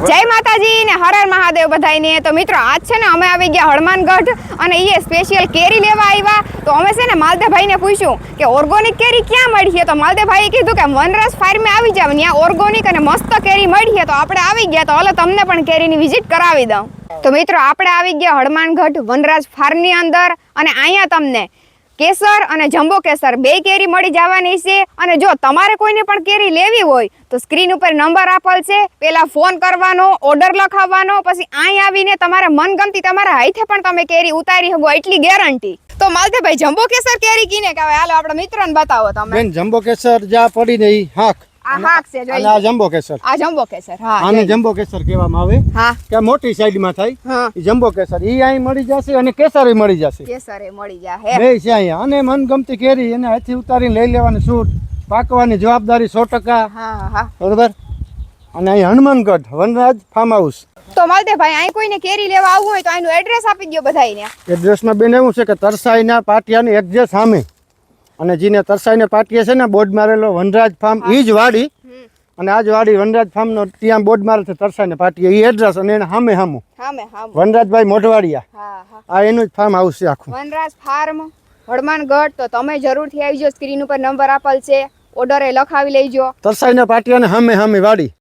જય માતાજી ને હર હર મહાદેવ બધાઈને। તો મિત્રો આજ છે ને અમે આવી ગયા હનુમાનગઢ અને એ સ્પેશિયલ કેરી લેવા આવ્યા। તો અમે છે ને માલદેભાઈને પૂછ્યું કે ઓર્ગોનિક કેરી ક્યાં મળી છે। તો માલદેભાઈએ કીધું કે વનરાજ ફાર્મે આવી જાવ, ત્યાં ઓર્ગોનિક અને મસ્ત કેરી મળી છે। તો આપણે આવી ગયા, તો હાલો તમને પણ કેરીની વિઝિટ કરાવી દઉં। તો મિત્રો આપણે આવી ગયા હનુમાનગઢ વનરાજ ફાર્મની અંદર અને અહીંયા તમને કેસર અને જમ્બો કેસર બે કેરી મળી જવાની છે। અને જો તમારે કોઈને પણ કેરી લેવી હોય તો સ્ક્રીન ઉપર નંબર આપેલ છે, પેલા ફોન કરવાનો, ઓર્ડર લખાવવાનો, પછી અહીં આવીને તમારે મનગમતી તમારા હાથે પણ તમે કેરી ઉતારી શકો એટલી ગેરંટી। તો માલદેભાઈ જમ્બો કેસર કેરી કીને કે હાલો આપણા મિત્રોને બતાવો તમે। બેન જમ્બો કેસર જ્યાં પડી ને ઈ હાક આ હાક છે, જોઈ આ જમ્બો કેસર, આ જમ્બો કેસર। હા, આને જમ્બો કેસર કહેવામાં આવે। હા, કે મોટી સાઈડ માં થાય હા, ઈ જમ્બો કેસર, ઈ અહીં મળી જશે અને કેસર મળી જશે, કેસરે મળી જાહે બે છે અહીંયા। અને મનગમતી કેરી એને હાથથી ઉતારીને લઈ લેવાની છૂટ, પાકવાની જવાબદારી 100%। હા હા બરોબર। અને અહીં હનુમાનગઢ વનરાજ ફાર્મ હાઉસ। તો માલદેભાઈ અહીં કોઈને કેરી લેવા આવવું હોય તો આનું એડ્રેસ આપી દો બધાઈને। એડ્રેસમાં બેન એવું છે કે તરસાઈના પાટિયાની એક્ઝેક્ટ સામે, અને જેને તરસાઈને પાટિયા છે ને બોર્ડ મારેલો વનરાજ ફાર્મ, ઈ જ વાડી, અને આજ વાડી વનરાજ ફાર્મ નો ત્યાં બોર્ડ મારે છે તરસાઈને પાટિયા, ઈ એડ્રેસ, અને એને સામે સામું વનરાજભાઈ મોઢવાડિયા, આ એનું જ ફાર્મ હાઉસ છે આખું, વનરાજ ફાર્મ હનુમાનગઢ। તો તમે જરૂરથી આવજો, સ્ક્રીન ઉપર નંબર આપેલ છે, ઓર્ડર એ લખાવી લેજો। તરસાઈને પાટિયાને સામે સામે વાડી।